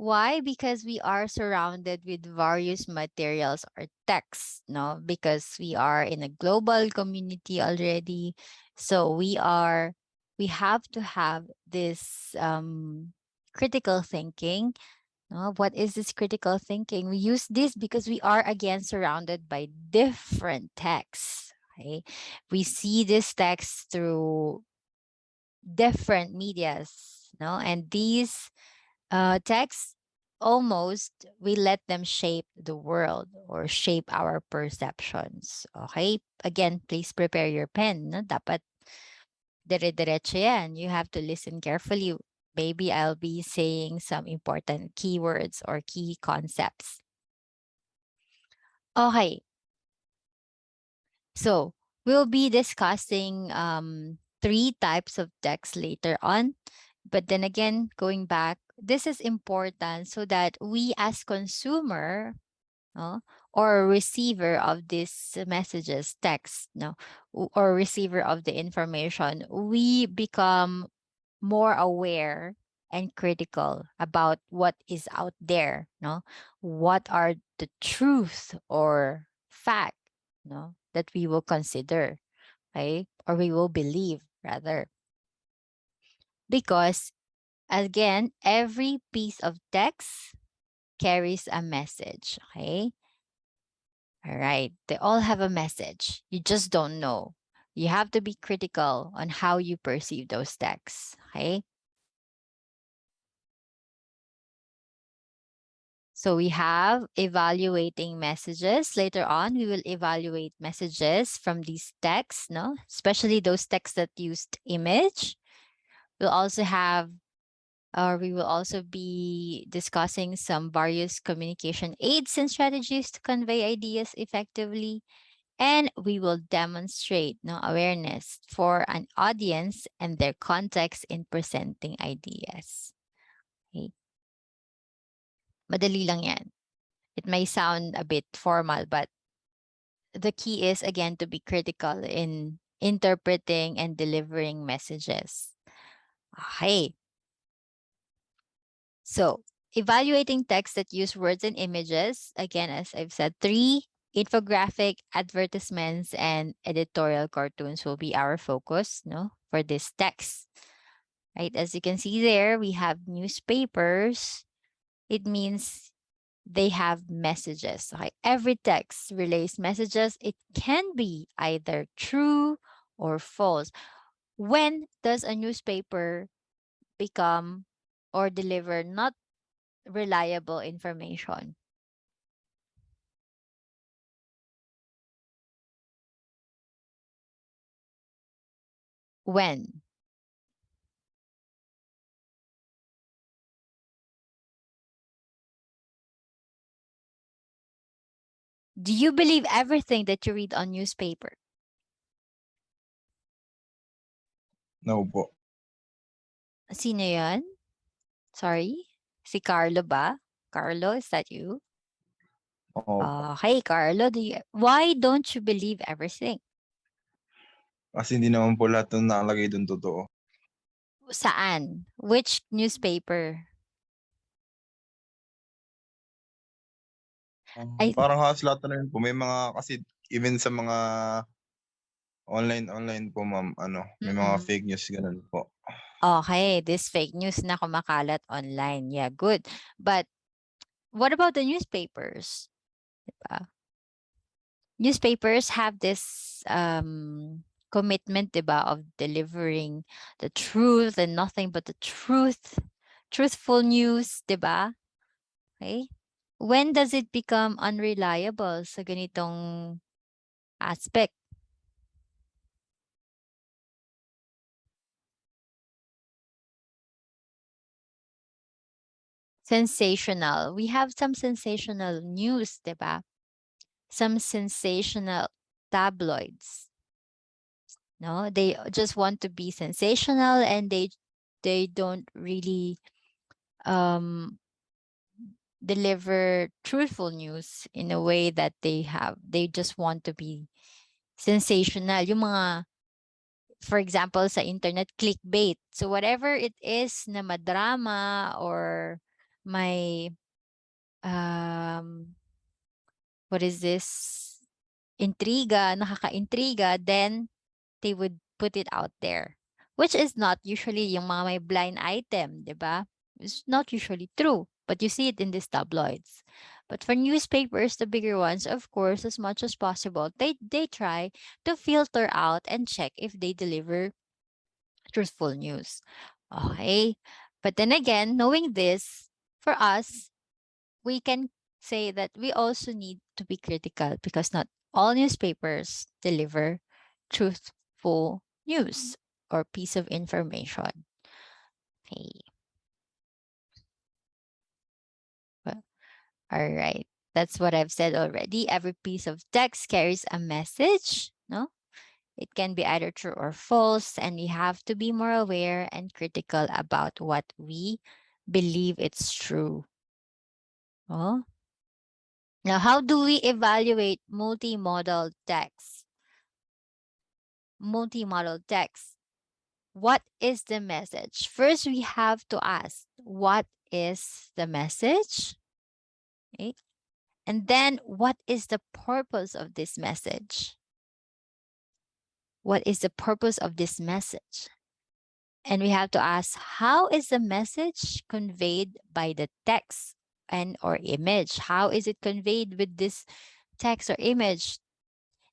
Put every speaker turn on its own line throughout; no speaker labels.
Why? Because we are surrounded with various materials or texts, no? Because we are in a global community already. So we have to have this critical thinking. No? What is this critical thinking? We use this because we are again surrounded by different texts. Okay? We see this text through different medias, no? And these texts, almost we let them shape the world or shape our perceptions. Okay? Again, please prepare your pen. No? Dapat dire-diretso yan. You have to listen carefully. Maybe I'll be saying some important keywords or key concepts. Okay. So we'll be discussing 3 types of text later on. But then again, going back, this is important so that we as consumer, no, or receiver of these messages, text, no, or receiver of the information, we become more aware and critical about what is out there, no? What are the truth or fact, no, that we will consider, right? Or we will believe rather. Because again, every piece of text carries a message, okay? All right. They all have a message. You just don't know. You have to be critical on how you perceive those texts, okay? So we have evaluating messages. Later on, we will evaluate messages from these texts, no? Especially those texts that used image. We'll also have, or we will also be discussing some various communication aids and strategies to convey ideas effectively. And we will demonstrate no awareness for an audience and their context in presenting ideas. Okay. Madali lang yan. It may sound a bit formal, but the key is again to be critical in interpreting and delivering messages. Okay. So, evaluating text that use words and images, again, as I've said, 3 infographic, advertisements, and editorial cartoons will be our focus, no, for this text. Right? As you can see there, we have newspapers. It means they have messages. Okay? Every text relays messages. It can be either true or false. When does a newspaper become or deliver not reliable information? When? Do you believe everything that you read on newspaper?
No po.
Sino yan? Sorry? Si Carlo ba? Carlo, is that you?
Opo.
Hey, Carlo, why don't you believe everything?
Kasi hindi naman po lahat ng nakalagay dun totoo.
Saan? Which newspaper? I
Parang halos lahat na rin po. May mga kasi even sa mga online po ma'am, may mga
Mm.
fake news ganun po.
Okay, this fake news na kumakalat online. Yeah, good. But what about the newspapers? Diba? Newspapers have this commitment, diba, of delivering the truth and nothing but the truth, truthful news, diba? Okay? When does it become unreliable sa ganitong aspect? Sensational. We have some sensational news, diba? Some sensational tabloids. No, they just want to be sensational and they don't really um deliver truthful news in a way that they just want to be sensational. Yung mga, for example, sa internet, clickbait. So whatever it is na madrama or my um what is this? Intriga, nakaka-intriga, then they would put it out there. Which is not usually yung mga may blind item, 'di ba? It's not usually true, but you see it in these tabloids. But for newspapers, the bigger ones, of course, as much as possible, they try to filter out and check if they deliver truthful news. Okay. But then again, knowing this, for us, we can say that we also need to be critical because not all newspapers deliver truthful news or piece of information. Okay. Well, all right. That's what I've said already. Every piece of text carries a message, no? It can be either true or false, and we have to be more aware and critical about what we believe it's true. Oh. Now, how do we evaluate multimodal text? Multimodal text. What is the message? First, we have to ask, what is the message? Okay. And then, what is the purpose of this message? What is the purpose of this message? And we have to ask, how is the message conveyed by the text and or image? How is it conveyed with this text or image?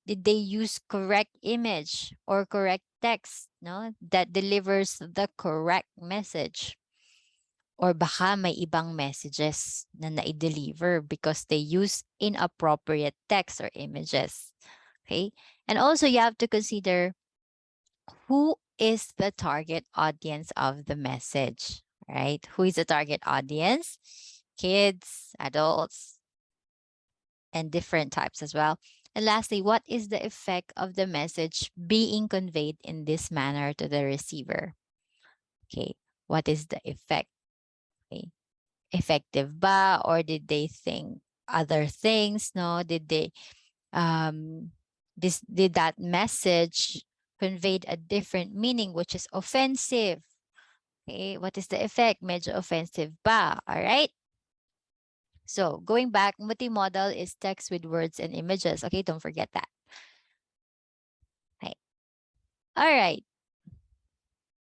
Did they use correct image or correct text, no, that delivers the correct message? Or baka may ibang messages na na-deliver because they use inappropriate text or images. Okay? And also you have to consider who is the target audience of the message, right? Who is the target audience? Kids, adults, and different types as well. And lastly, what is the effect of the message being conveyed in this manner to the receiver? Okay, what is the effect? Okay. Effective ba, or did they think other things? No, did they did that message conveyed a different meaning which is offensive? Okay, what is the effect? Medyo offensive ba? All right. So going back, multimodal is text with words and images. Okay, don't forget that. Okay. All right.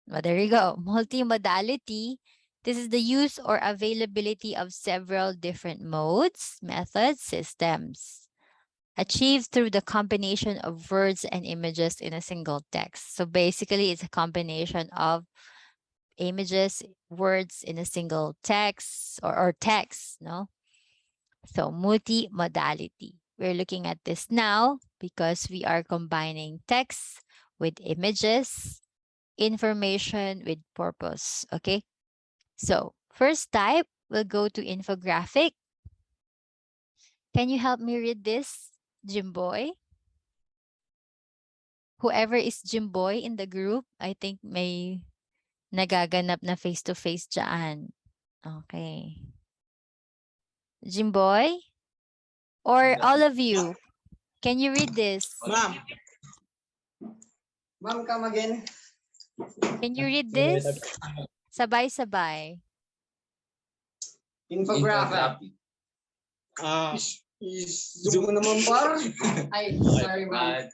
Well, there you go. Multimodality. This is the use or availability of several different modes, methods, systems achieved through the combination of words and images in a single text. So basically, it's a combination of images, words in a single text or text, no? So multimodality. We're looking at this now because we are combining text with images, information with purpose. Okay. So first type, we'll go to infographic. Can you help me read this, Jimboy? Whoever is Jimboy in the group, I think may nagaganap na face-to-face dyan. Okay. Jimboy? Or all of you, can you read this?
Ma'am. Ma'am, come again.
Can you read this? Sabay-sabay.
Infographic. Zoom mo naman par. Ay, sorry ma'am.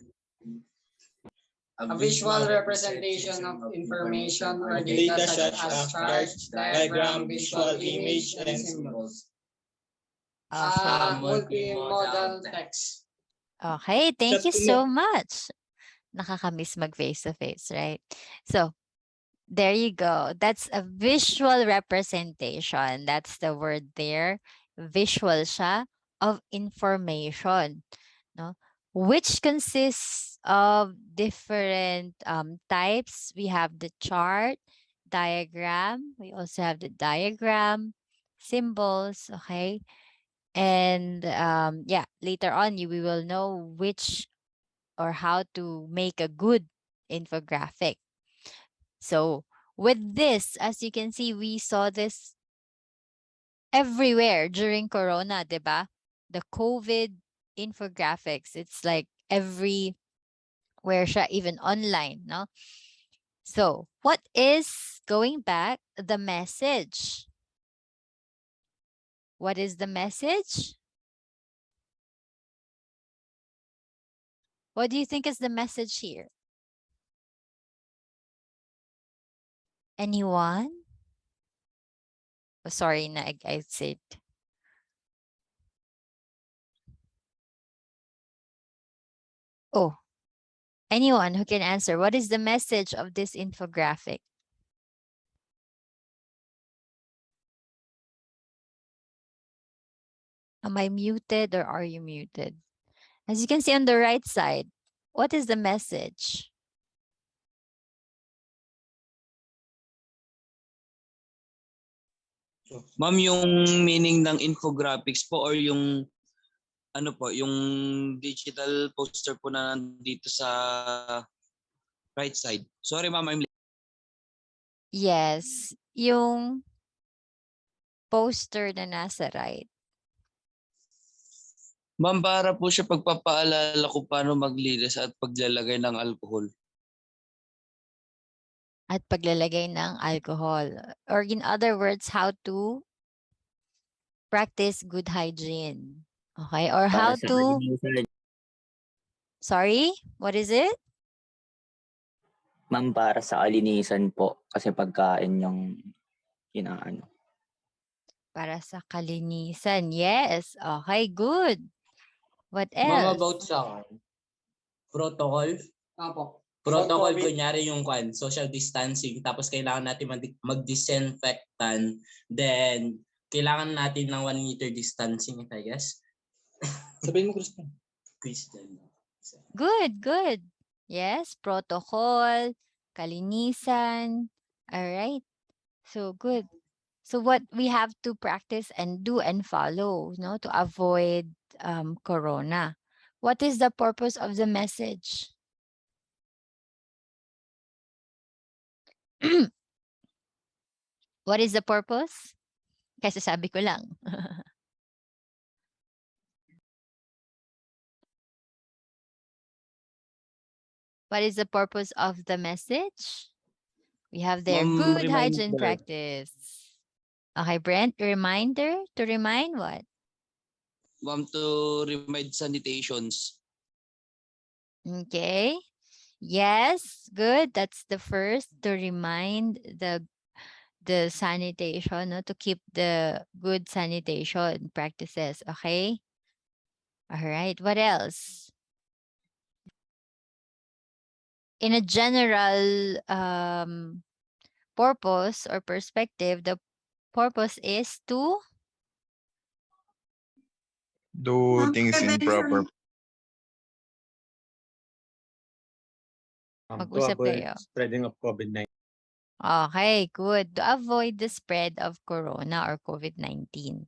A visual representation of information or data such as charts, diagram, visual image, and symbols.
Okay.
Multimodal text.
Okay, thank you so much. Nakakamiss mag face-to-face, right? So, there you go. That's a visual representation. That's the word there. Visual siya of information, no? Which consists of different types. We have the chart, diagram. We also have the diagram, symbols, okay? And yeah, later on we will know which or how to make a good infographic. So with this, as you can see, we saw this everywhere during Corona, diba? The COVID infographics, it's like everywhere siya, even online, no? So what is, going back, the message? What is the message? What do you think is the message here? Anyone? Oh, sorry, I said. Oh, anyone who can answer. What is the message of this infographic? Am I muted or are you muted? As you can see on the right side, what is the message?
Ma'am, yung meaning ng infographics po or yung ano po, yung digital poster po na nandito sa right side. Sorry ma'am, I'm
Yes, yung poster na nasa right.
Ma'am, para po siya pagpapaalala kung paano maglinis at paglalagay ng alcohol.
At paglalagay ng alcohol. Or in other words, how to practice good hygiene. Okay? Or how to... Sorry? What is it?
Ma'am, para sa kalinisan po. Kasi pagkain yung inaano.
Para sa kalinisan. Yes. Okay, good. What
Ma'am,
else?
about sa protocol.
Apo.
Protocol,
COVID.
kunyari yung social distancing, tapos kailangan natin mag-disinfectant, then kailangan natin ng 1 meter distancing, I guess. Sabihin mo, Christian. Christian.
Good, good. Yes, protocol, kalinisan. All right. So good. So what we have to practice and do and follow, to avoid corona. What is the purpose of the message? What is the purpose? Kasi sabi ko lang. What is the purpose of the message? We have their
Ma'am,
good hygiene
reminder.
practice. Okay, Brent, reminder to remind what?
Ma'am, to remind sanitations.
Okay. Yes, good. That's the first, to remind the sanitation, to keep the good sanitation practices. Okay. All right. What else? In a general purpose or perspective, the purpose is to
Do things in proper.
mag-usap kayo.
Spreading of COVID-19.
Okay, good. To avoid the spread of corona or COVID-19.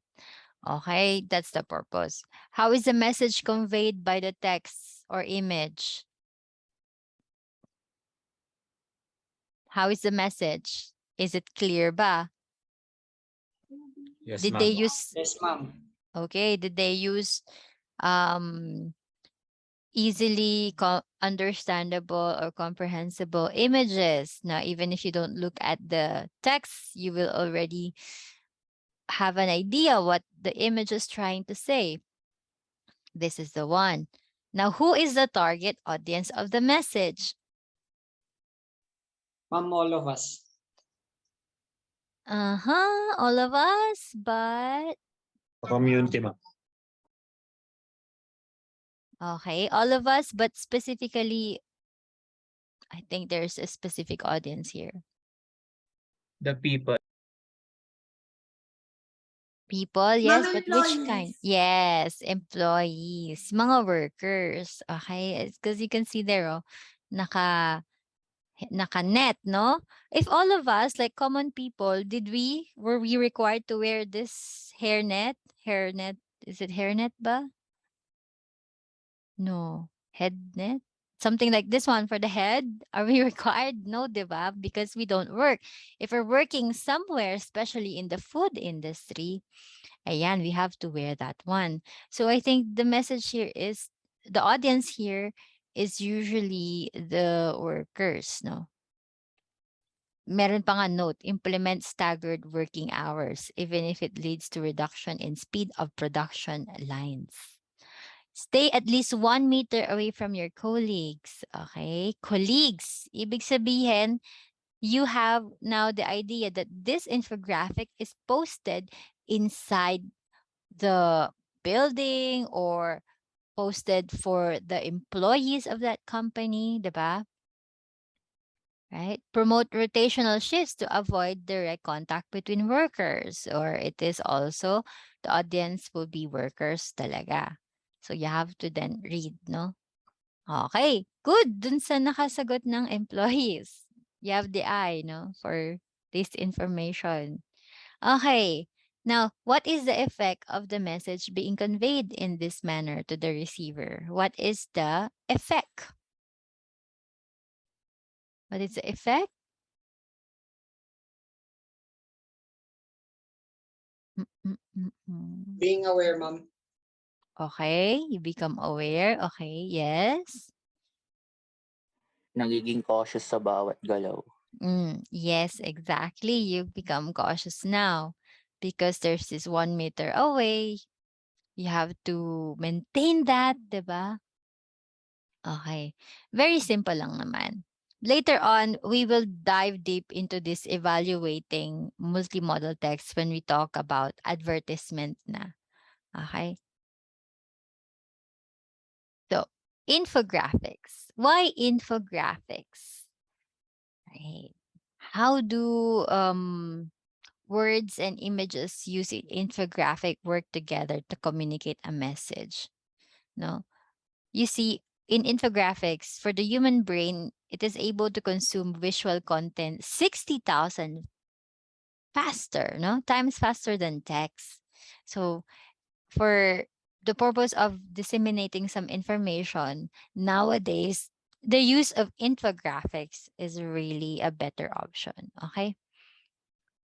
Okay, that's the purpose. How is the message conveyed by the text or image? How is the message? Is it clear ba?
Yes,
Did they use,
Yes, ma'am.
okay, did they use easily understandable or comprehensible images? Now, even if you don't look at the text, you will already have an idea what the image is trying to say. This is the one. Now, who is the target audience of the message?
Ma'am, all of us.
All of us, but
Community, ma'am.
okay, all of us, but specifically, I think there's a specific audience here.
The people.
People, yes, but which
employees.
kind? Yes, employees, mga workers. Okay, because you can see there, naka-net, no? If all of us, like common people, were we required to wear this hairnet? Hairnet, is it hairnet ba? No. Head net? Something like this one for the head? Are we required? No, diba? Because we don't work. If we're working somewhere, especially in the food industry, ayan, we have to wear that one. So I think the message here is, the audience here is usually the workers, no? meron pa nga note, implement staggered working hours, even if it leads to reduction in speed of production lines. Stay at least 1 meter away from your colleagues. Okay? Colleagues. Ibig sabihin, you have now the idea that this infographic is posted inside the building or posted for the employees of that company, diba? Right? Promote rotational shifts to avoid direct contact between workers, or it is also the audience will be workers talaga. So you have to then read, no? Okay, good. Dun sa nakasagot ng employees. You have the eye, no, for this information. Okay. Now, what is the effect of the message being conveyed in this manner to the receiver? What is the effect? What is the effect? Mm, mm, mm, mm.
Being aware, ma'am.
Okay, you become aware. Okay, yes.
Nagiging cautious sa bawat galaw.
Yes, exactly. You become cautious now because there's this 1 meter away. You have to maintain that, diba? Okay. Very simple lang naman. Later on, we will dive deep into this evaluating multimodal text when we talk about advertisement na. Okay? So, infographics. Why infographics? Right. How do words and images using infographic work together to communicate a message? No? You see, in infographics, for the human brain, it is able to consume visual content 60,000 faster, no? Times faster than text. So, for the purpose of disseminating some information, nowadays, the use of infographics is really a better option. Okay?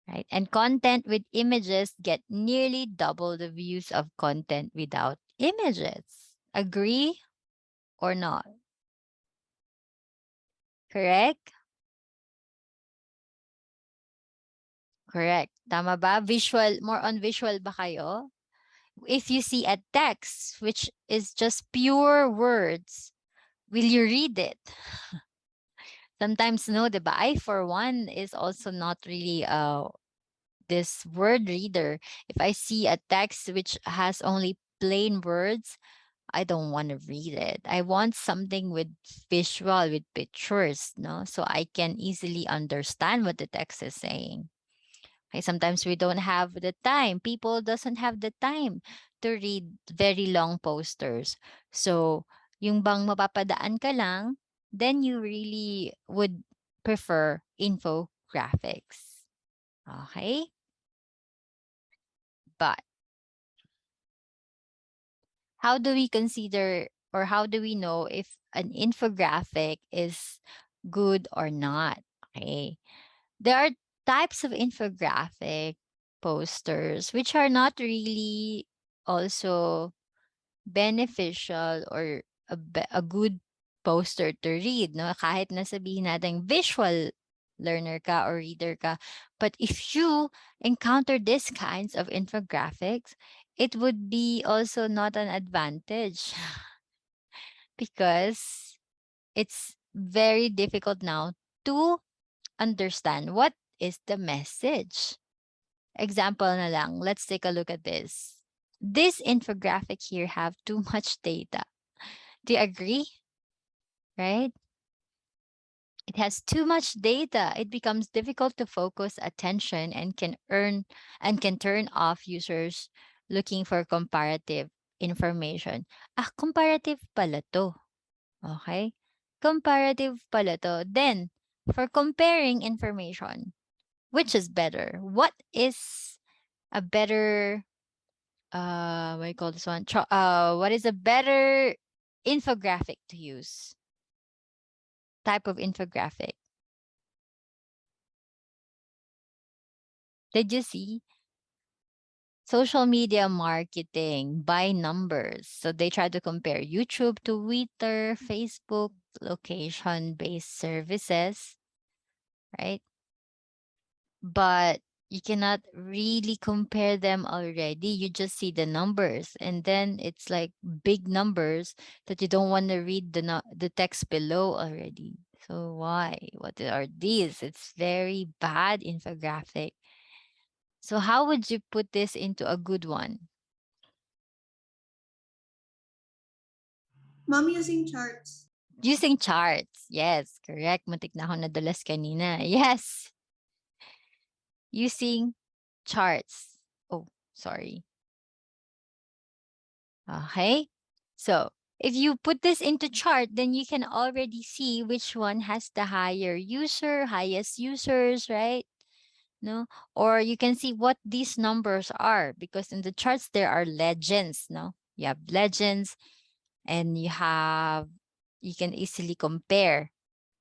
Right? And content with images get nearly double the views of content without images. Agree or not? Correct? Correct. Tama ba? Visual, more on visual ba kayo? If you see a text which is just pure words, will you read it? Sometimes no, diba? I, for one, is also not really this word reader. If I see a text which has only plain words, I don't want to read it. I want something with visual, with pictures, no? So I can easily understand what the text is saying. Okay, sometimes we don't have the time. People doesn't have the time to read very long posters. So, yung bang mapapadaan ka lang, then you really would prefer infographics. Okay? But how do we consider or how do we know if an infographic is good or not? Okay. There are types of infographic posters which are not really also beneficial or a good poster to read, no? Kahit na sabihin natin visual learner ka or reader ka. But if you encounter these kinds of infographics, it would be also not an advantage because it's very difficult now to understand what is the message. Example na lang, let's take a look at this. This infographic here have too much data. Do you agree? Right? It has too much data. It becomes difficult to focus attention and can turn off users looking for comparative information. Comparative pala to. Okay? Comparative pala to. Then, for comparing information, which is better? What is a better what do you call this one? What is a better infographic to use? Type of infographic. Did you see? Social media marketing by numbers. So they try to compare YouTube to Twitter, Facebook, location-based services, right? but you cannot really compare them already. You just see the numbers, and then it's like big numbers that you don't want to read the text below already. So why? What are these? It's very bad infographic. So how would you put this into a good one?
Mom, using charts.
Using charts. Yes, correct. Muntik na ako nadulas kanina. Yes. Using charts. Oh, sorry. Okay. So if you put this into chart, then you can already see which one has the highest users, right? No, or you can see what these numbers are, because in the charts there are legends. No, you have legends, and you can easily compare.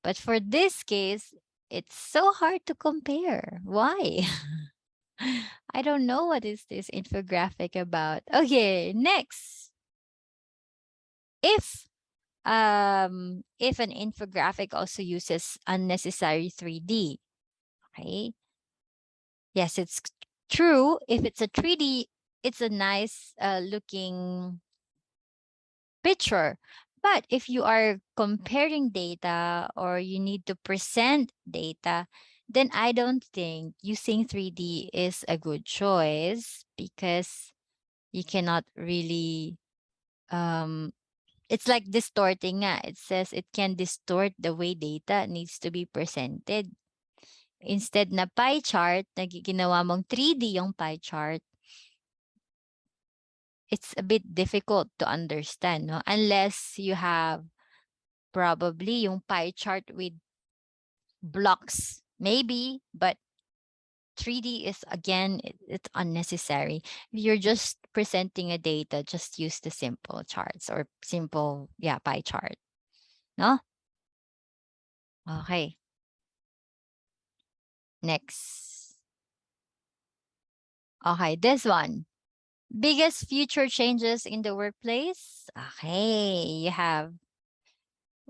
But for this case, it's so hard to compare. Why? I don't know what is this infographic about. Okay, next. If an infographic also uses unnecessary 3D, okay? Yes, it's true. If it's a 3D, it's a nice looking picture. But if you are comparing data or you need to present data, then I don't think using 3D is a good choice, because you cannot really it's like distorting nga. It says it can distort the way data needs to be presented. Instead na pie chart, ginawa mong 3D yung pie chart, it's a bit difficult to understand, no? Unless you have probably yung pie chart with blocks, maybe, but 3D is, again, it's unnecessary. If you're just presenting a data, just use the simple charts or simple, pie chart, no? Okay. Next. Okay, this one. Biggest future changes in the workplace. Okay, you have.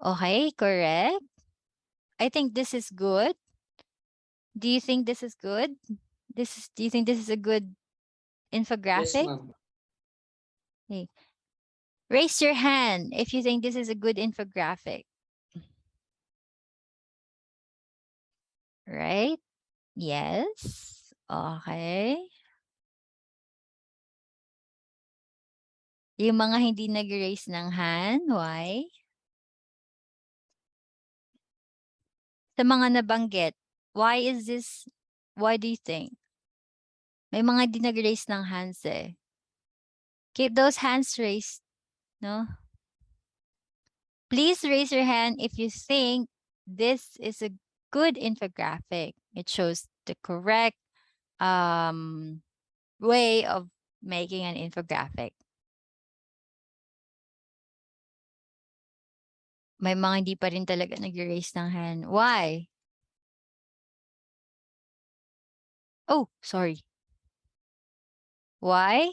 Okay, correct. I think this is good. Do you think this is good? Do you think this is a good
Yes,
infographic?
ma'am.
Okay. Raise your hand if you think this is a good infographic. Right? Yes. Okay. Yung mga hindi nag-raise ng hand, why? Sa mga nabanggit, why do you think? May mga hindi nag-raise ng hands eh. Keep those hands raised, no? Please raise your hand if you think this is a good infographic. It shows the correct way of making an infographic. May mga hindi pa rin talaga nag-raise ng hand. Why? Oh, sorry. Why?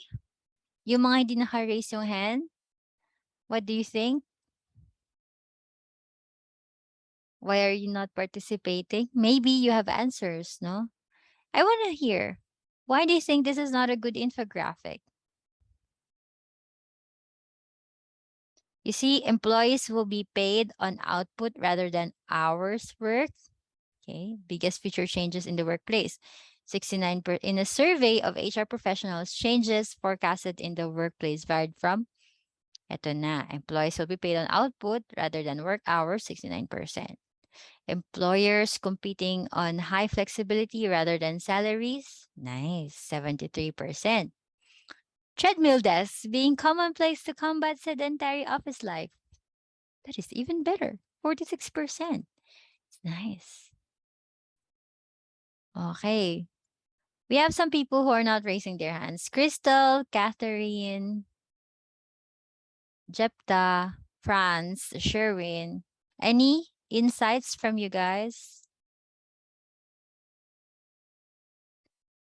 Yung mga hindi naka-raise yung hand, what do you think? Why are you not participating? Maybe you have answers, no? I want to hear. Why do you think this is not a good infographic? You see, employees will be paid on output rather than hours worked. Okay, biggest future changes in the workplace. 69 in a survey of HR professionals, changes forecasted in the workplace varied from, eto na, employees will be paid on output rather than work hours, 69%. Employers competing on high flexibility rather than salaries, nice, 73%. Treadmill desks being commonplace to combat sedentary office life, that is even better, 46%. It's nice. Okay. We have some people who are not raising their hands. Crystal, Catherine, Jepta, Franz, Sherwin. Any insights from you guys?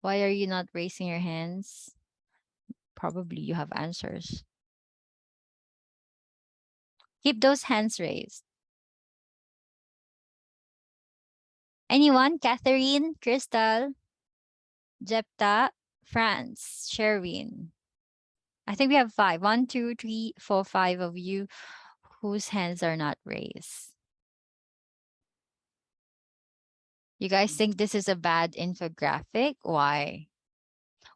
Why are you not raising your hands? Probably you have answers. Keep those hands raised. Anyone? Catherine, Crystal? Jepta, France, Sherwin. I think we have 5. 1, 2, 3, 4, 5 of you whose hands are not raised. You guys think this is a bad infographic? Why?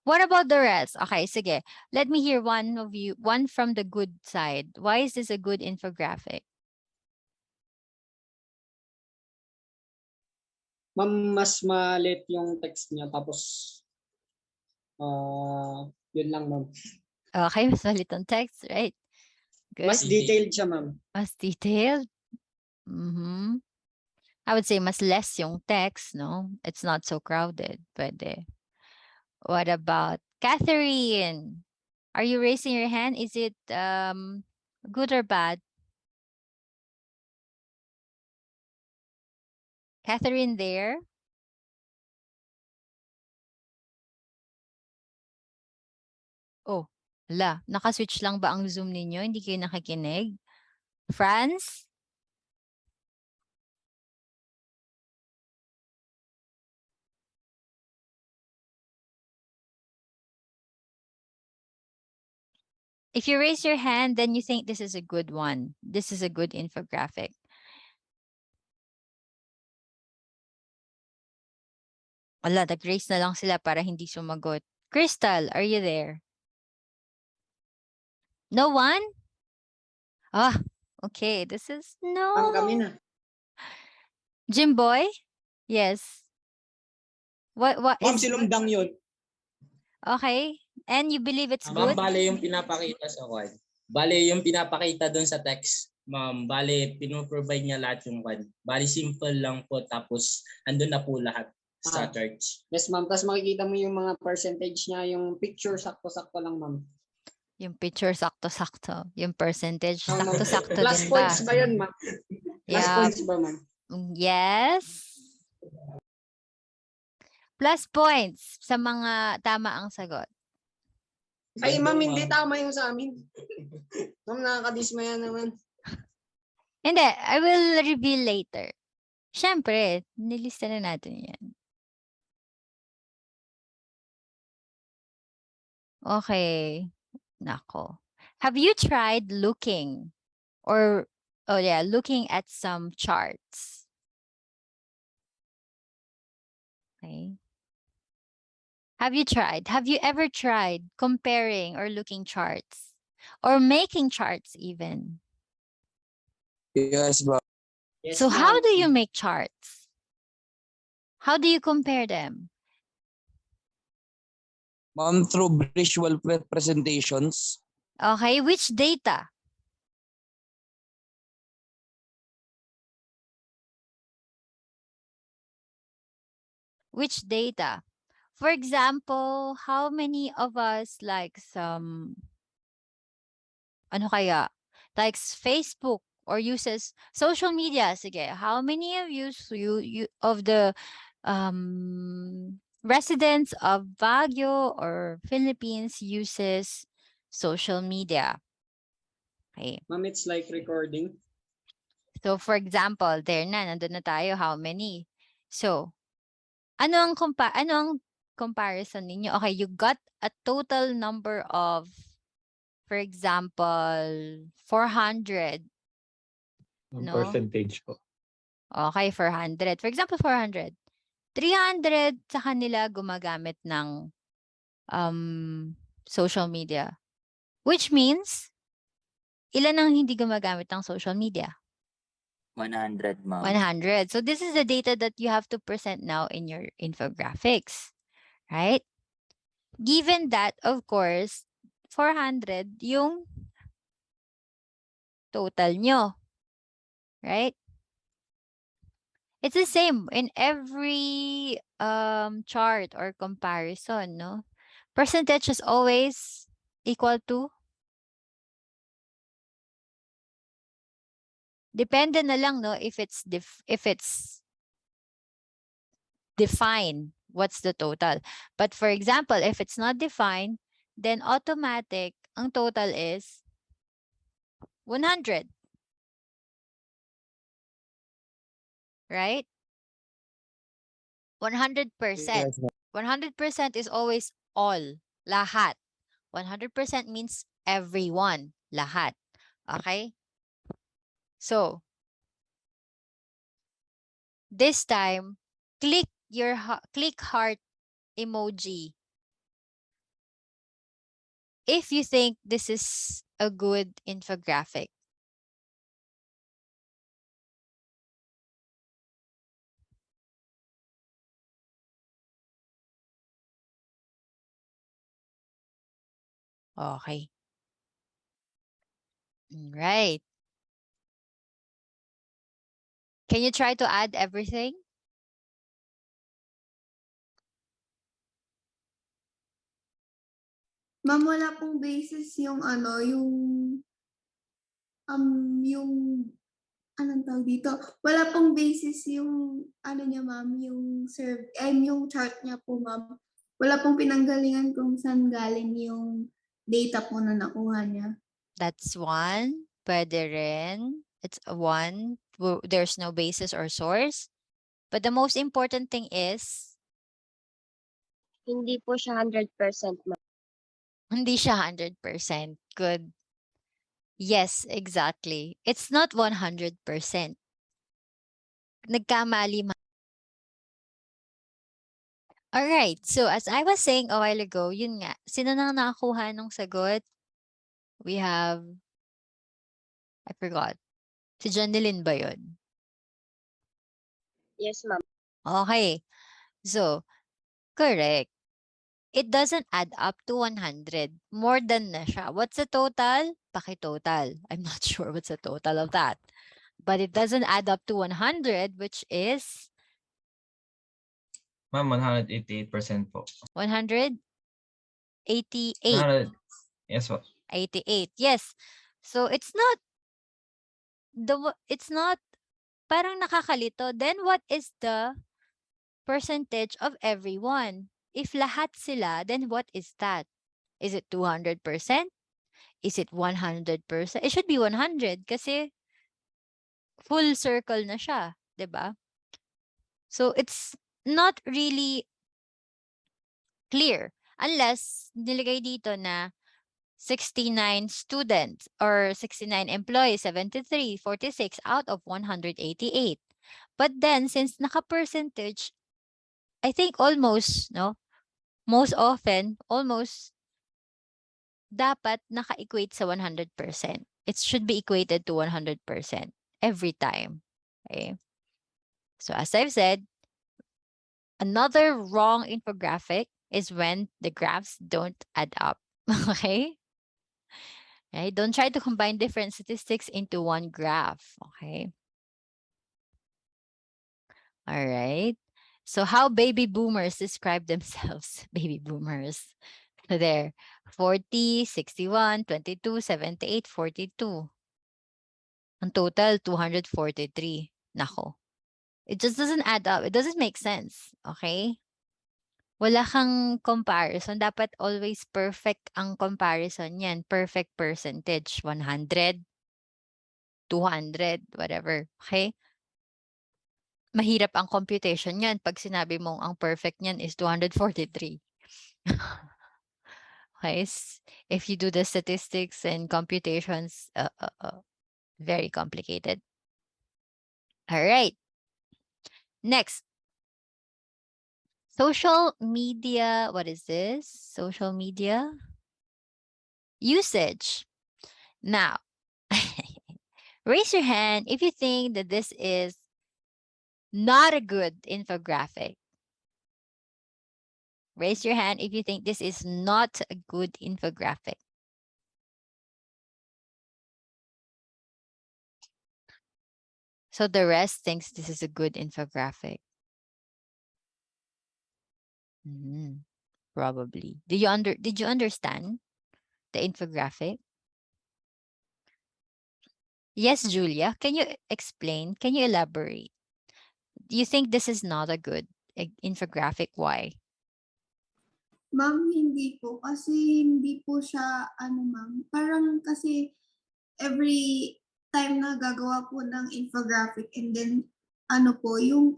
What about the rest? Okay, sige. Let me hear one of you, one from the good side. Why is this a good infographic?
Ma'am, mas malit yung text niya tapos yun lang ma'am.
Okay, mas malit ang text, right? Good.
Mas detailed siya ma'am.
Mas detailed? I would say mas less yung text, no? It's not so crowded. Pwede. What about Catherine? Are you raising your hand? Is it good or bad? Catherine there? Oh, naka-switch lang ba ang Zoom ninyo? Hindi kayo nakikinig? France? If you raise your hand, then you think this is a good one. This is a good infographic. Wala, nag-raise na lang sila para hindi sumagot. Crystal, are you there? No one? Okay. This is
Ma'am, kami
no.
na.
Jimboy? Yes. What
Ma'am,
is
silumdang yun.
okay? And you believe it's
Ma'am,
good?
bale yung pinapakita sa kwan. Bale yung pinapakita doon sa text. Ma'am, bale pinoprovide niya lahat yung kwan. Bale simple lang po tapos andun na po lahat sa church.
Yes ma'am, tapos makikita mo yung mga percentage niya, yung picture sakto-sakto lang ma'am.
Yung picture sakto-sakto. Yung percentage
Ma'am,
sakto-sakto
plus
din ba?
points ba yun ma'am? Plus
Yeah.
points ba ma'am?
Yes. Plus points sa mga tama ang sagot.
Ay ma'am, hindi tama yung sa amin. Ma'am, nakakadismaya naman.
Hindi, I will reveal later. Siyempre, nilista na natin yan. Okay. Nako. Have you tried looking looking at some charts? Okay. Have you ever tried comparing or looking charts or making charts even?
Yes, ma'am.
Yes,
So how
ma'am.
do you make charts? How do you compare them?
Ma'am, through visual presentations.
Okay, which data? Which data? For example, how many of us like some likes Facebook or uses social media? Sige, how many of you of the residents of Baguio or Philippines uses social media? Okay.
Ma'am, it's like recording.
So for example, nandun na tayo, how many? So, ano ang comparison ninyo? Okay, you got a total number of, for example, 400. No?
Percentage po.
Okay, 400. For example, 400. 300 sa kanila gumagamit ng social media. Which means, ilan ang hindi gumagamit ng social media?
100, ma'am.
100. So this is the data that you have to present now in your infographics, right? Given that, of course, 400 yung total nyo, right? It's the same in every chart or comparison, no? Percentage is always equal to, depende na lang, no, if it's defined, what's the total. But for example, if it's not defined, then automatic, ang total is 100. Right? 100%.
Yes, ma'am.
100% is always all, lahat. 100% means everyone, lahat. Okay? So, this time, click heart emoji if you think this is a good infographic. Okay. Right. Can you try to add everything?
Ma'am, wala pong basis yung yung anong tawag dito? Wala pong basis yung niya ma'am, yung chart niya po ma'am. Wala pong pinanggalingan kung saan galing yung data po na nakuha niya.
That's one. Pwede rin. It's a one. There's no basis or source. But the most important thing is,
Hindi po siya 100% ma'am.
hindi siya 100%. Good. Yes, exactly. It's not 100%. Nagkamali Alright, so as I was saying a while ago, yun nga, sino nang nakakuha nung sagot? We have, I forgot. Si Jonelyn ba yun?
Yes ma'am.
Okay, so, correct. It doesn't add up to 100. More than na siya. What's the total? Paki-total. I'm not sure what's the total of that. But it doesn't add up to 100, which is
Ma'am, 188% po.
188.
100, yes po.
88. Yes. So it's not parang nakakalito. Then what is the percentage of everyone? If lahat sila, then what is that? Is it 200%? Is it 100%? It should be 100 kasi full circle na siya, 'di ba? So it's not really clear unless nilagay dito na 69 students or 69 employees, 73, 46 out of 188. But then since naka-percentage, I think almost, no? Most often, almost dapat naka-equate sa 100%. It should be equated to 100% every time. Okay? So as I've said, another wrong infographic is when the graphs don't add up. Okay? Right? Don't try to combine different statistics into one graph. Okay? All right. So how baby boomers describe themselves? Baby boomers. So there, 40, 61, 22, 78, 42. Ang total, 243. Nako. It just doesn't add up. It doesn't make sense. Okay? Wala kang comparison. Dapat always perfect ang comparison yan. Perfect percentage. 100, 200, whatever. Okay? Mahirap ang computation yan pag sinabi mong ang perfect niyan is 243. Okay? If you do the statistics and computations, very complicated. All right. Next. Social media, what is this? Social media usage. Now, raise your hand if you think that this is not a good infographic. Raise your hand if you think this is not a good infographic. So the rest thinks this is a good infographic. Probably. Did you understand the infographic? Yes, Julia. Can you explain? Can you elaborate? Do you think this is not a good infographic? Why?
Ma'am, hindi po. Kasi hindi po siya, ma'am. Parang kasi every time na gagawa po ng infographic and then yung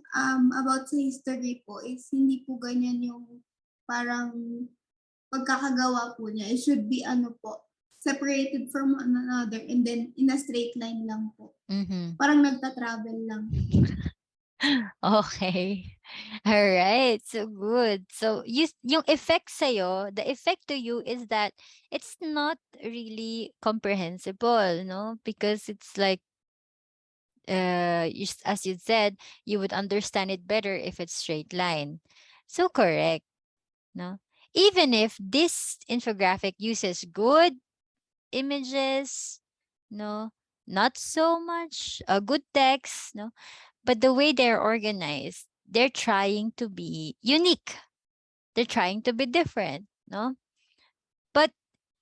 about sa history po is hindi po ganyan yung parang pagkakagawa po niya, it should be separated from one another and then in a straight line lang po.
Mm-hmm.
Parang nagta-travel lang.
Okay. All right. So good. So yung effect sa'yo, the effect to you is that it's not really comprehensible, no? Because it's like, as you said, you would understand it better if it's straight line. So correct, no? Even if this infographic uses good images, no, not so much good text, no, but the way they're organized, they're trying to be unique. They're trying to be different, no? But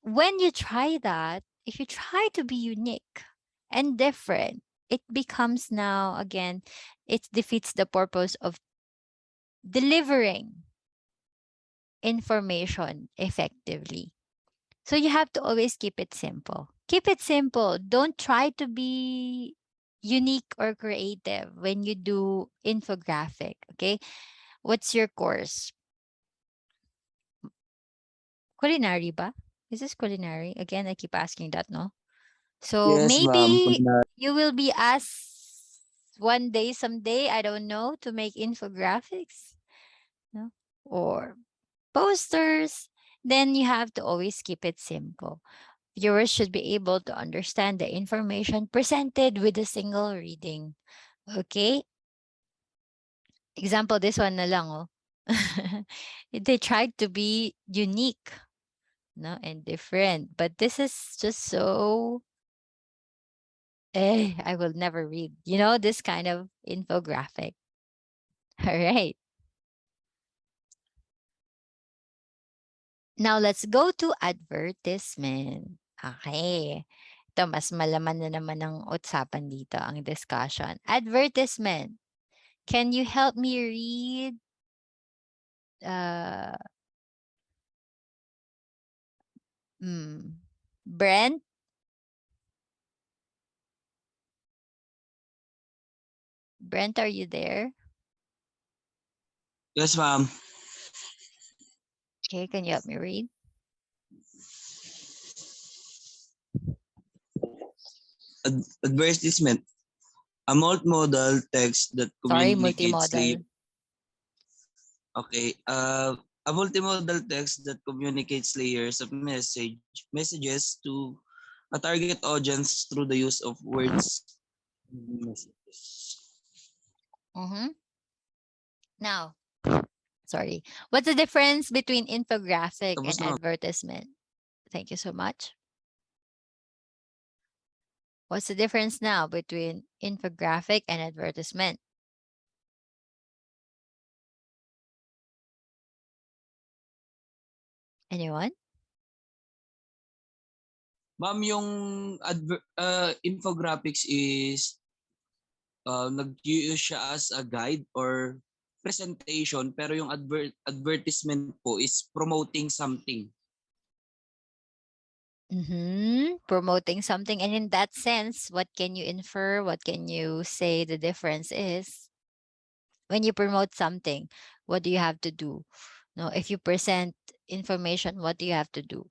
when you try that, if you try to be unique and different, it becomes now again, it defeats the purpose of delivering information effectively. So you have to always keep it simple. Keep it simple. Don't try to be unique or creative when you do infographic. Okay. What's your course? Culinary ba? Is this culinary? Again, I keep asking that, no? So
Yes, ma'am.
maybe you will be asked one day, someday, I don't know, to make infographics, no? Or posters. Then you have to always keep it simple. Viewers should be able to understand the information presented with a single reading. Okay? Example, this one na lang, oh. They tried to be unique, no, and different, but this is just so, I will never read, this kind of infographic. All right. Now let's go to advertisement. Okay. Ito, mas malaman na naman ang usapan dito, ang discussion. Advertisement. Can you help me read uh Brent? Brent, are you there?
Yes, ma'am.
Okay, can you help me read?
Advertisement. A multimodal text that
Sorry,
communicates
multimodal.
Okay. A multimodal text that communicates layers of messages to a target audience through the use of words. Messages.
Mm-hmm. Now, sorry. What's the difference between infographic
Tapos
and
na.
advertisement? Thank you so much. What's the difference now between infographic and advertisement? Anyone?
Ma'am, yung infographics is nag-use siya as a guide or presentation, pero yung advertisement po is promoting something.
Promoting something. And in that sense, what can you infer? What can you say the difference is? When you promote something, what do you have to do? No, if you present information, what do you have to do?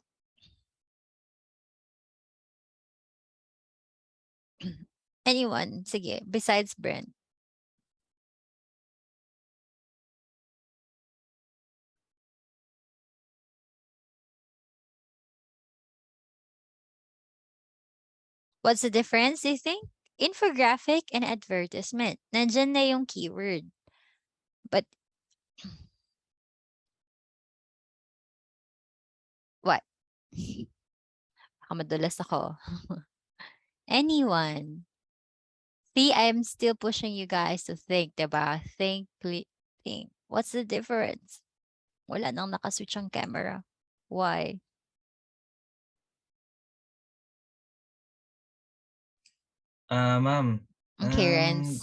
Anyone? Sige, besides Brent. What's the difference, you think? Infographic and advertisement. Nandyan na yung keyword. But what? Madulas ako. Anyone? See, I'm still pushing you guys to think, diba? Think, think. What's the difference? Wala nang nakaswitch ang camera. Why?
Ma'am.
Okay, Renz.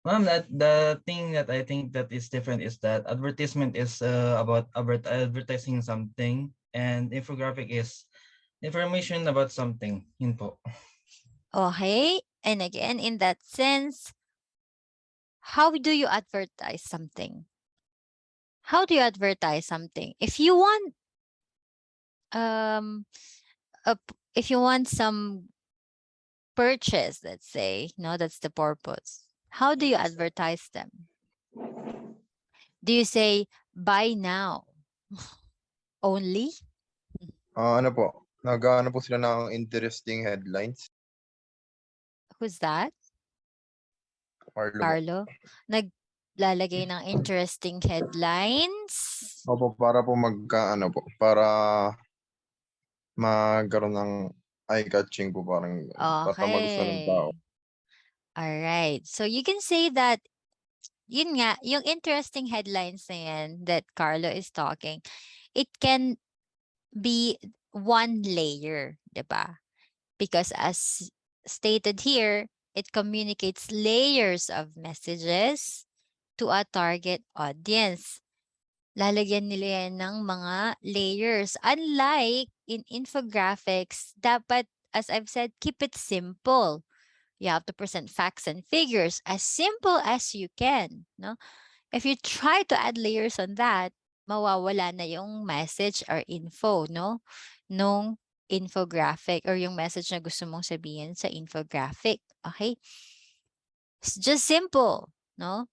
Ma'am, that the thing that I think that is different is that advertisement is about advertising something, and infographic is information about something. Yun po.
Okay. And again, in that sense, how do you advertise something? how do you advertise something? If you want if you want some purchase, let's say, no, that's the purpose. How do you advertise them? Do you say buy now only?
Ano po, nag-aano po sila ng interesting headlines.
Who's that?
Carlo po.
Carlo? Naglalagay ng interesting headlines?
Opo, para po magka-ano po, para magkaroon ng eye-catching po, parang para magustuhan ng tao.
Okay. All right. So you can say that yun nga, yung interesting headlines na yan that Carlo is talking, it can be one layer, 'di ba? Because as stated here, it communicates layers of messages to a target audience. Lalagyan nila yan ng mga layers. Unlike in infographics, dapat, as I've said, keep it simple. You have to present facts and figures as simple as you can, no? If you try to add layers on that, mawawala na yung message or info, no? Nung infographic or yung message na gusto mong sabihin sa infographic. Okay? It's just simple, no?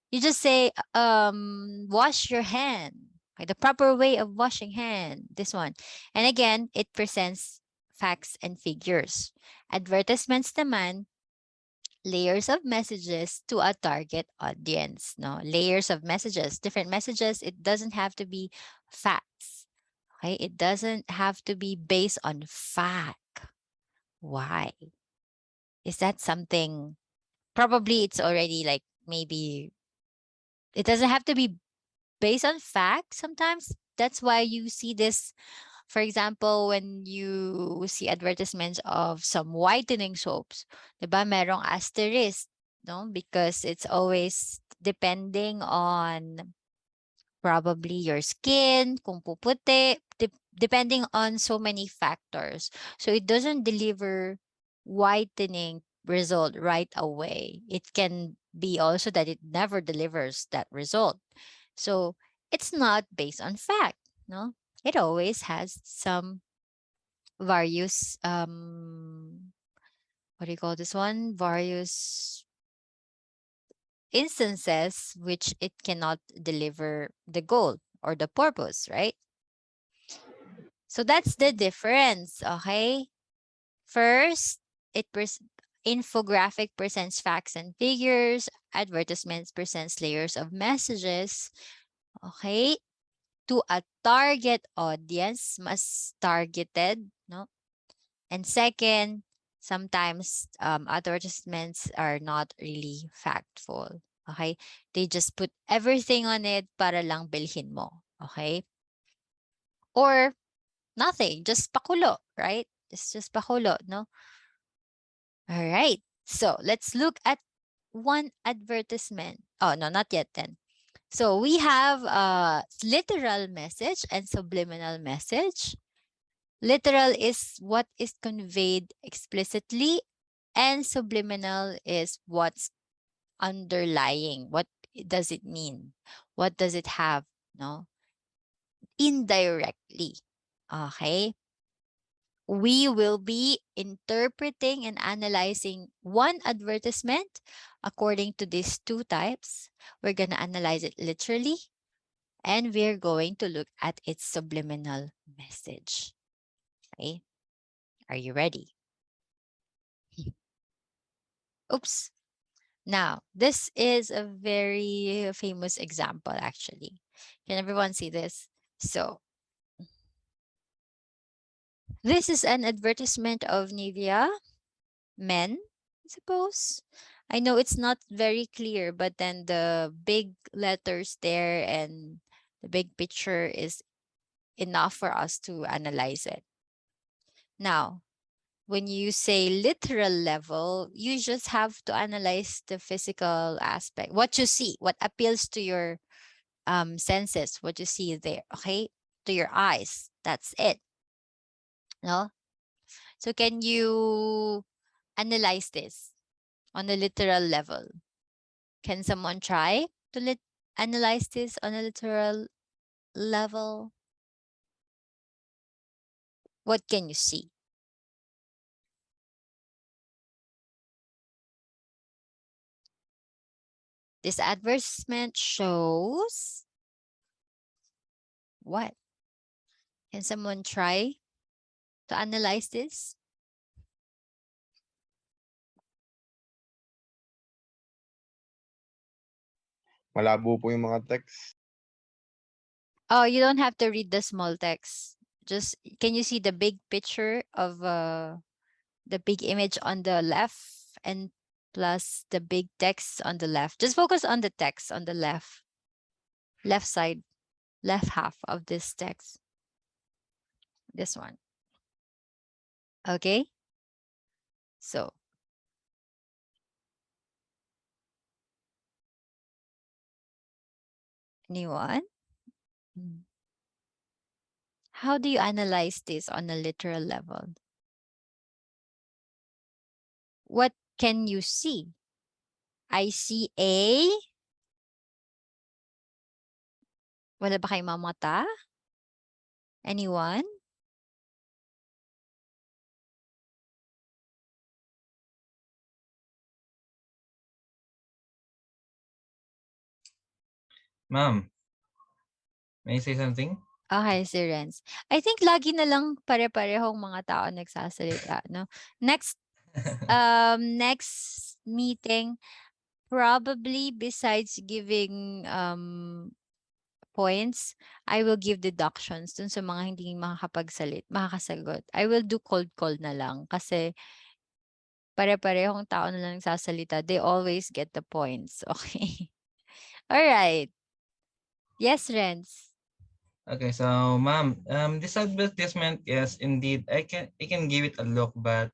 You just say, wash your hand. Okay, the proper way of washing hand. This one. And again, it presents facts and figures. Advertisements naman, layers of messages to a target audience. No, layers of messages, different messages. It doesn't have to be facts. Okay, it doesn't have to be based on fact. Why? Is that something? Probably it's already like maybe it doesn't have to be based on fact. Sometimes that's why you see this. For example, when you see advertisements of some whitening soaps, 'di ba, merong asterisk, no? Because it's always depending on probably your skin, kung puputi, depending on so many factors. So it doesn't deliver whitening result right away. It can be also that it never delivers that result. So it's not based on fact, no? It always has some various what do you call this one? Various instances which it cannot deliver the goal or the purpose, right? So that's the difference, okay? First, infographic presents facts and figures, advertisements presents layers of messages, okay? To a target audience, mas targeted, no? And second, sometimes advertisements are not really factful. Okay? They just put everything on it para lang bilhin mo. Okay? Or nothing, just pakulo, right? It's just pakulo, no? All right. So let's look at one advertisement. Oh, no, not yet then. So we have a literal message and subliminal message. Literal is what is conveyed explicitly, and subliminal is what's underlying. What does it mean? What does it have? No, indirectly. Okay. We will be interpreting and analyzing one advertisement according to these two types. We're going to analyze it literally, and we're going to look at its subliminal message. Okay. Are you ready? Oops. Now, this is a very famous example, actually. Can everyone see this? So, this is an advertisement of Nivea Men, I suppose. I know it's not very clear, but then the big letters there and the big picture is enough for us to analyze it. Now, when you say literal level, you just have to analyze the physical aspect, what you see, what appeals to your senses, what you see there, okay? To your eyes. That's it. No? So can you analyze this on a literal level? Can someone try to analyze this on a literal level? What can you see? This advertisement shows what? Can someone try to analyze this?
Malabo po yung mga text.
Oh, you don't have to read the small text. Just can you see the big picture of the big image on the left and plus the big text on the left? Just focus on the text on the left side, left half of this text. This one. Okay? So, anyone? How do you analyze this on a literal level? What can you see? I see a... Wala ba kayong mga mata? Anyone?
Ma'am, may I say something?
Okay, si Renz. I think lagi na lang pare-parehong mga tao nagsasalita, no? Next next meeting, probably besides giving points, I will give deductions dun sa mga hindi makakasagot. I will do cold call na lang kasi pare-parehong tao na lang nagsasalita. They always get the points. Okay. All right. Yes, Renz.
Okay, so ma'am, this advertisement, yes, indeed, I can give it a look, but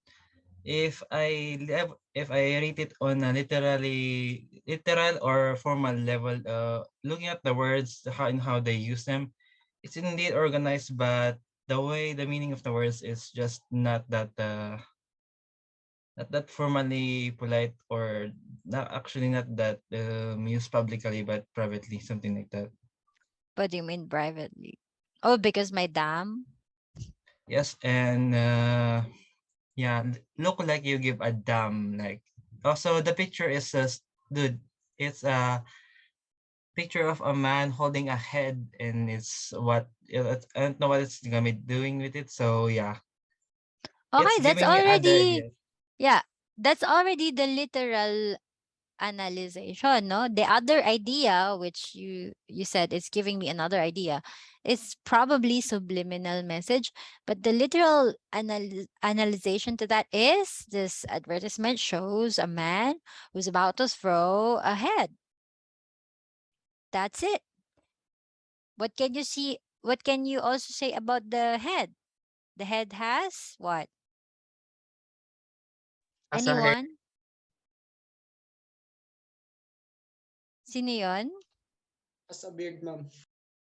if I rate it on a literal or formal level, looking at the words, how and how they use them, it's indeed organized, but the way the meaning of the words is just not that formally polite, or not actually not that used publicly but privately, something like that.
What do you mean privately? Oh, because my dam?
Yes, and yeah, look like you give a damn. Like, also the picture is just, dude, it's a picture of a man holding a head, and it's what I don't know what it's gonna be doing with it. So yeah,
Okay,
it's
that's
giving me other
already,
ideas.
yeah, that's already the literal analyzation, no? The other idea, which you said is giving me another idea, is probably subliminal message, but the literal analyzation to that is this advertisement shows a man who's about to throw a head. That's it. What can you see? What can you also say about the head? The head has what?
As a head.
Anyone? Sino yun?
As a beard, ma'am.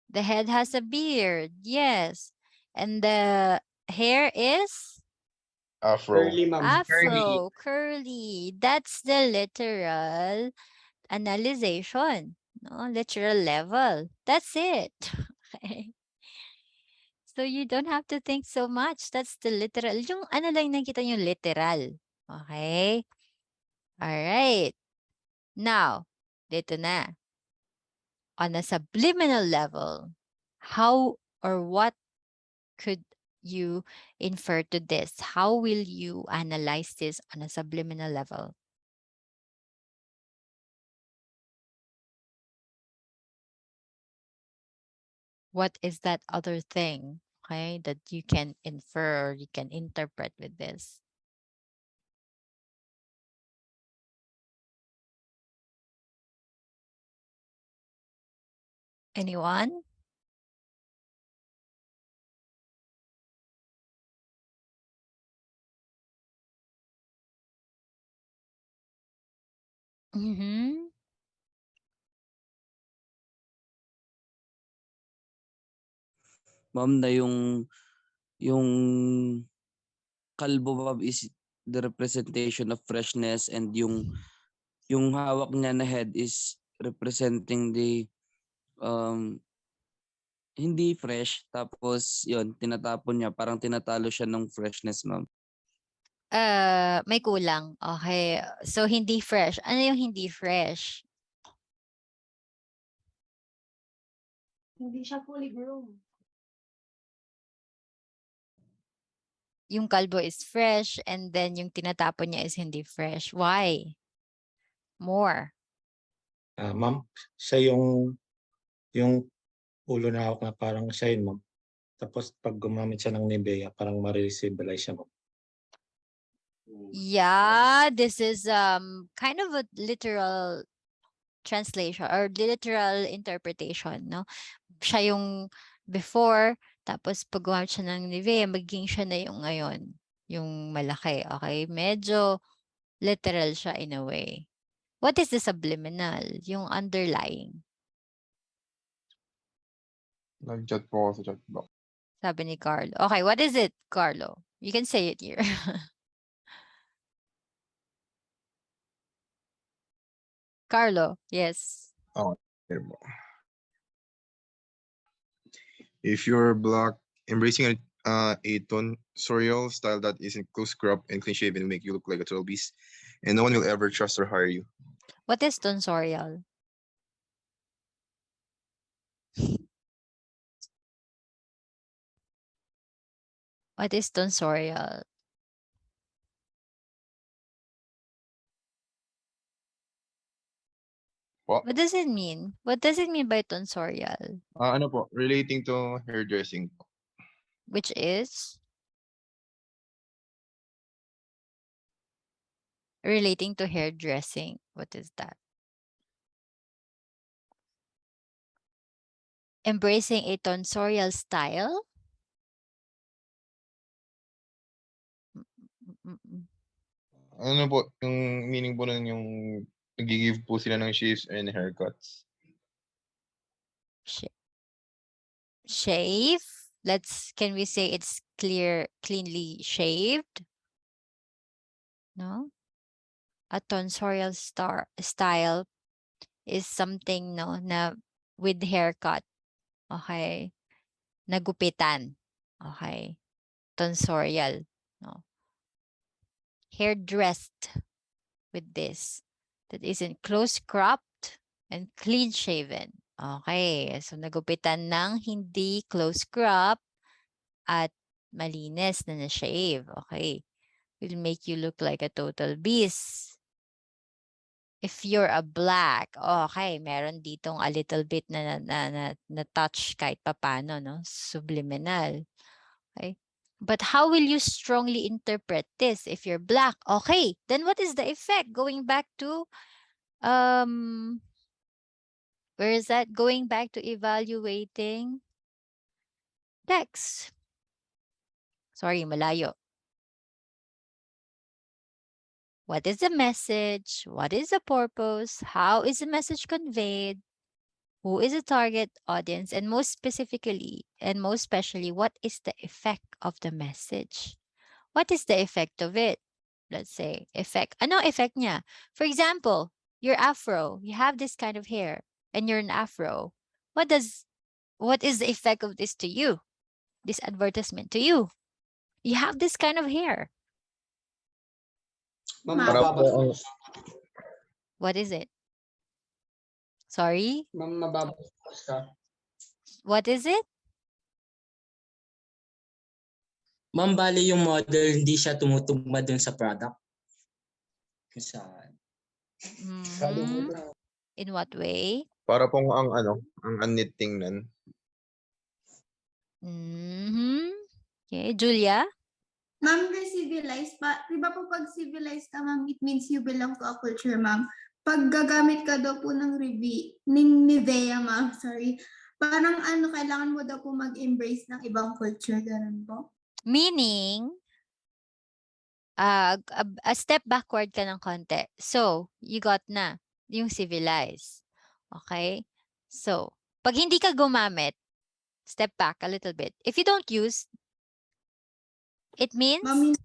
The head has a beard. Yes. And the hair is
Afro.
Curly, ma'am.
afro, curly. That's the literal analyzation. No, literal level. That's it. Okay. So you don't have to think so much. That's the literal. Yung ano lang nakita yung literal. Okay? Alright. Now, dito na. On a subliminal level, how or what could you infer to this? How will you analyze this on a subliminal level? What is that other thing, okay, that you can infer, you can interpret with this? Anyone? Mm-hmm.
Ma'am, na yung kalbo ma'am is the representation of freshness, and yung hawak niya na head is representing the hindi fresh, tapos yun, tinatapon niya, parang tinatalo siya ng freshness, ma'am.
May kulang. Okay. So, hindi fresh. Ano yung hindi fresh?
Hindi siya fully grown.
Yung kalbo is fresh and then yung tinatapon niya is hindi fresh. Why? More.
Ma'am, siya yung ulo na hawak na parang siya yun, ma'am. Tapos pag gumamit siya ng Nivea, parang ma-resibalize siya, ma'am.
Yeah, this is kind of a literal translation or literal interpretation, no? Siya yung before, tapos pag gumamit siya ng Nivea, magiging siya na yung ngayon, yung malaki. Okay? Medyo literal siya in a way. What is the subliminal? Yung underlying.
Nag-chat po ako sa chat box.
Sabi ni Carlo. Okay, what is it, Carlo? You can say it here. Carlo, yes.
Here po. If you're black, embracing a tonsorial style that isn't close crop and clean shaven will make you look like a total beast, and no one will ever trust or hire you.
What is tonsorial? What is tonsorial?
Po?
What does it mean? What does it mean by tonsorial?
Ano po, relating to hairdressing po.
Which is? Relating to hairdressing. What is that? Embracing a tonsorial style?
Ano po, yung meaning po nun yung nag-give po sila ng shaves and haircuts.
Shave? Can we say it's cleanly shaved? No? A tonsorial style is something, no, na with haircut. Okay? Nagupitan. Okay? Tonsorial. No? Hair dressed with this. That isn't close cropped and clean shaven. Okay. So, nagupitan ng hindi close crop at malinis na na-shave. Okay. Will make you look like a total beast. If you're a black, okay, meron ditong a little bit na touch kahit papano, no? Subliminal. Okay. But how will you strongly interpret this if you're black? Okay, then what is the effect? Going back to, where is that? Going back to evaluating text. Sorry, malayo. What is the message? What is the purpose? How is the message conveyed? Who is the target audience? And most specifically, and most especially, what is the effect of the message? What is the effect of it? Let's say, effect. Ano effect niya? For example, your afro, you have this kind of hair, and you're an afro. What is the effect of this to you? This advertisement to you? You have this kind of hair. What is it? Sorry? What is it?
Ma'am, bali yung model hindi siya tumutugma dun sa product.
In what way?
Para pong ang anit tingnan.
Okay, Julia?
Ma'am, civilized pa. Di ba po pag civilized ka, ma'am, it means you belong to a culture, ma'am. Pag gagamit ka daw po ng Nivea, ma'am, sorry. Parang kailangan mo daw po mag-embrace ng ibang culture, ganun po.
Meaning, a step backward ka ng konti. So, you got na yung civilized. Okay? So, pag hindi ka gumamit, step back a little bit. If you don't use, it means?
Ma'am,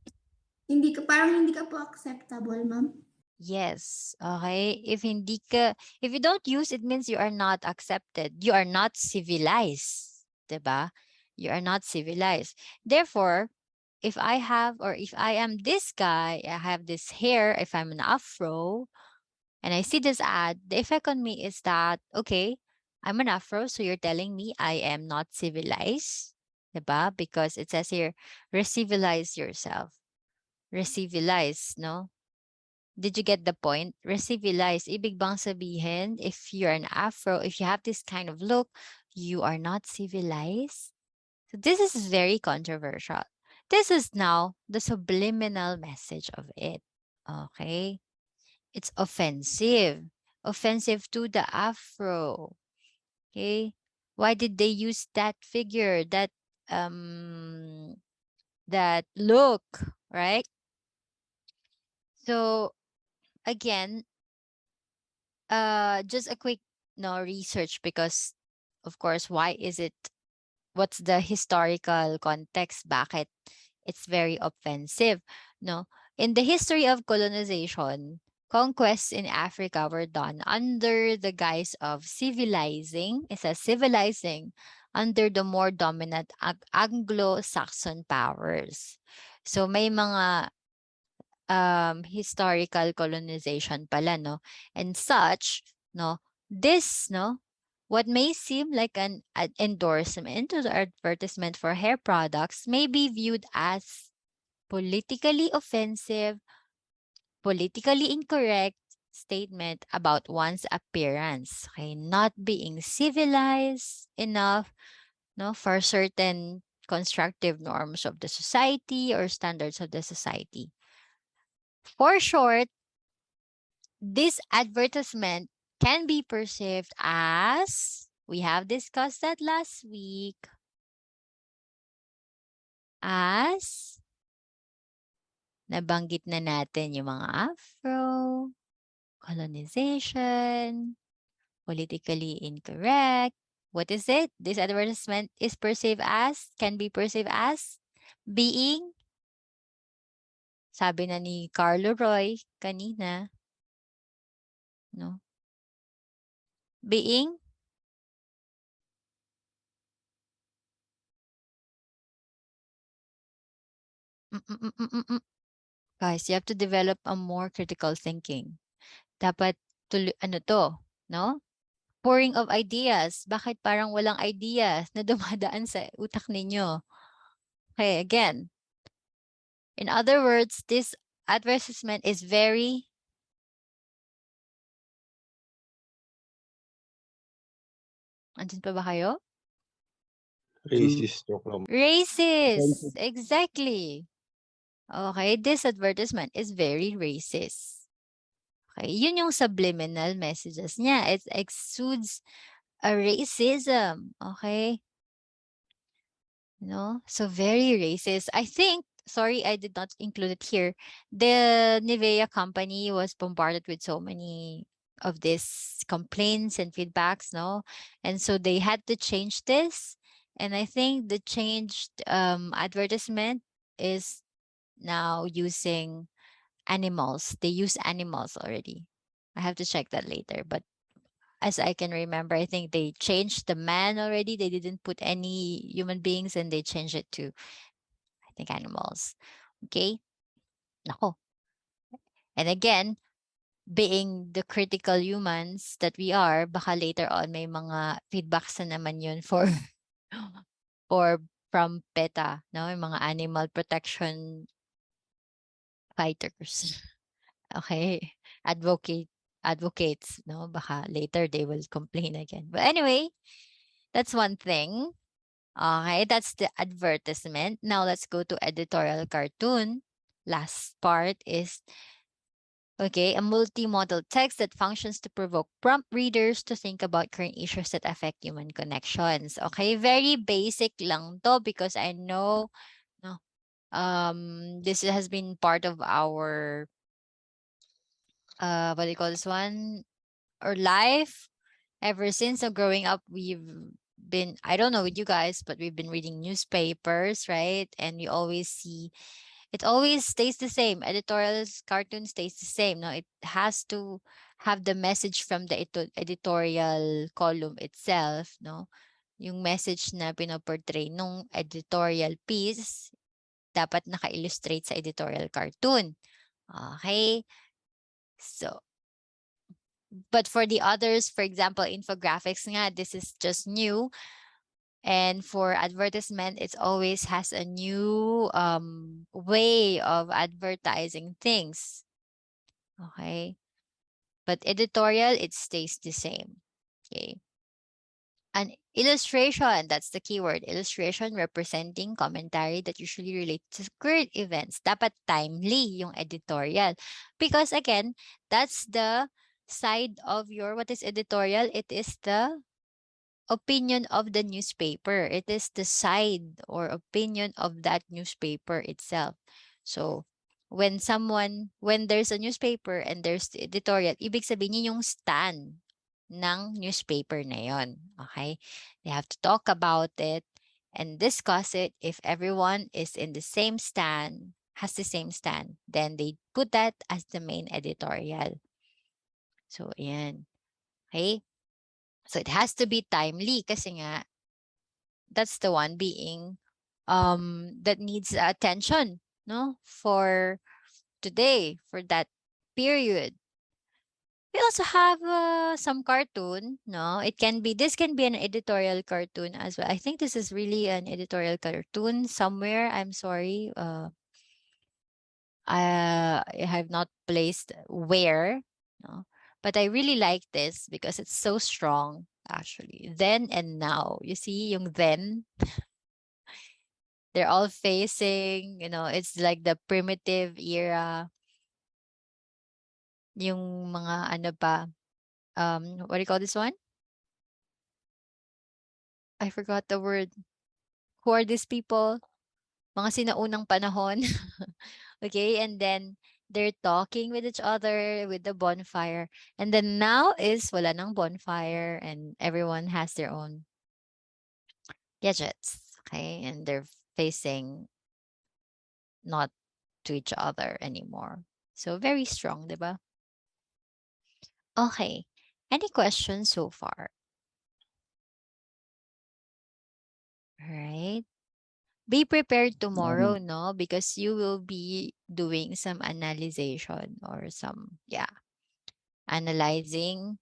parang hindi ka po acceptable, ma'am.
Yes. Okay. If you don't use, it means you are not accepted. You are not civilized. Diba? You are not civilized. Therefore, if I am this guy, I have this hair, if I'm an afro, and I see this ad, the effect on me is that, okay, I'm an afro, so you're telling me I am not civilized. Diba? Because it says here, recivilize yourself. Recivilize, no? Did you get the point? Recivilize. Ibig bang sabihin, if you're an afro, if you have this kind of look, you are not civilized? So this is very controversial. This is now the subliminal message of it. Okay? It's offensive. Offensive to the afro. Okay? Why did they use that figure, um that look, right? So again, just a quick no research, because of course, what's the historical context, bakit it's very offensive, no? In the history of colonization, conquests in Africa were done under the guise of civilizing, it says civilizing, under the more dominant Anglo-Saxon powers. So may mga historical colonization pala, no? And such, no? This, no? What may seem like an endorsement to the advertisement for hair products may be viewed as politically offensive, politically incorrect statement about one's appearance. Okay, not being civilized enough, no, for certain constructive norms of the society or standards of the society. For short, this advertisement can be perceived as, we have discussed that last week, as, nabanggit na natin yung mga afro, colonization, politically incorrect. What is it? This advertisement is perceived as, can be perceived as, being, sabi na ni Carlo Roy kanina, no? Being mm, mm, mm, mm, mm, mm. Guys, you have to develop a more critical thinking. Dapat ano to, no? Pouring of ideas. Bakit parang walang ideas na dumadaan sa utak ninyo? Okay, again. In other words, this advertisement is very andun pa ba kayo?
Racist joke lang.
Racist. Exactly. Okay, this advertisement is very racist. Okay, yun yung subliminal messages niya. It exudes a racism. Okay? So very racist. I think, sorry, I did not include it here. The Nivea company was bombarded with so many of these complaints and feedbacks, no? And so they had to change this. And I think the changed advertisement is now using animals. They use animals already. I have to check that later. But as I can remember, I think they changed the man already. They didn't put any human beings and they changed it to, I think, animals. Okay? Nako. And again, being the critical humans that we are, baka later on may mga feedbacks na naman yun for or from PETA, no? Yung mga animal protection fighters. Okay? Advocates, no? Baka later they will complain again. But anyway, that's one thing. Okay, that's the advertisement. Now let's go to editorial cartoon. Last part is, okay, a multimodal text that functions to provoke prompt readers to think about current issues that affect human connections. Okay, very basic lang to because I know no, this has been part of our what do you call this one? Our life ever since. So growing up, we've been, I don't know with you guys, but we've been reading newspapers, right? And we always see It always stays the same. Editorials, cartoon stays the same. No, it has to have the message from the editorial column itself. No, yung message na pinoportray nung editorial piece dapat naka-illustrate sa editorial cartoon. Okay. So, but for the others, for example, infographics nga, this is just new. And for advertisement, it always has a new way of advertising things. Okay. But editorial, it stays the same. Okay. An illustration, that's the keyword. Illustration representing commentary that usually relates to current events. Dapat timely yung editorial. Because again, that's the side of your, what is editorial? It is the opinion of the newspaper. It is the side or opinion of that newspaper itself. So, when there's a newspaper and there's the editorial, ibig sabihin yung stand ng newspaper na yon. Okay? They have to talk about it and discuss it. If everyone is in the same stand, has the same stand, then they put that as the main editorial. So, ayan. Okay? So, it has to be timely kasi nga, that's the one being, that needs attention, no? For today, for that period. We also have some cartoon, no? This can be an editorial cartoon as well. I think this is really an editorial cartoon somewhere. I'm sorry. I have not placed where, no? But I really like this because it's so strong, actually. Then and now. You see yung then? They're all facing, it's like the primitive era. Yung mga ano pa, what do you call this one? I forgot the word. Who are these people? Mga sinaunang panahon. Okay, and then they're talking with each other with the bonfire. And then now is wala nang bonfire and everyone has their own gadgets. Okay, and they're facing not to each other anymore. So very strong, diba? Okay. Any questions so far? Right. Be prepared tomorrow, no? Because you will be doing some analyzation or analyzing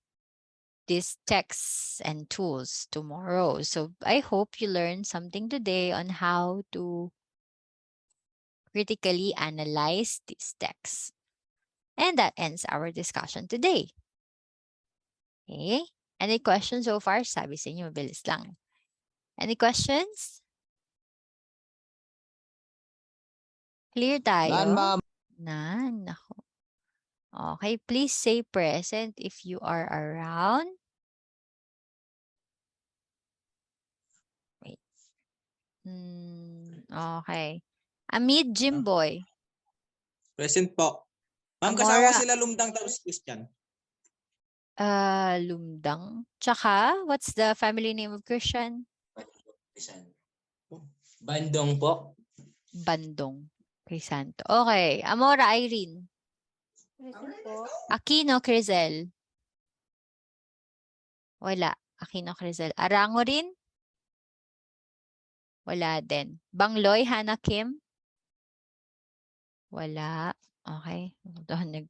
these texts and tools tomorrow. So I hope you learned something today on how to critically analyze these texts. And that ends our discussion today. Okay? Any questions so far? Sabi sa inyo, mabilis lang. Any questions? Clear tayo?
None, ma'am.
None. Nako. Okay, please say present if you are around. Wait. Okay. Amid Jimboy.
Present po. Ma'am, kasama
Amora.
sila Lumdang tapos Christian.
Lumdang. Tsaka, what's the family name of Christian?
Bandong po.
Bandong. Crisanto. Okay. Amora Irene.
Present po.
Aquino Crizel. Wala. Aquino Crizel. Arango rin? Wala din. Bangloy Hana Kim? Wala. Okay. Hold on.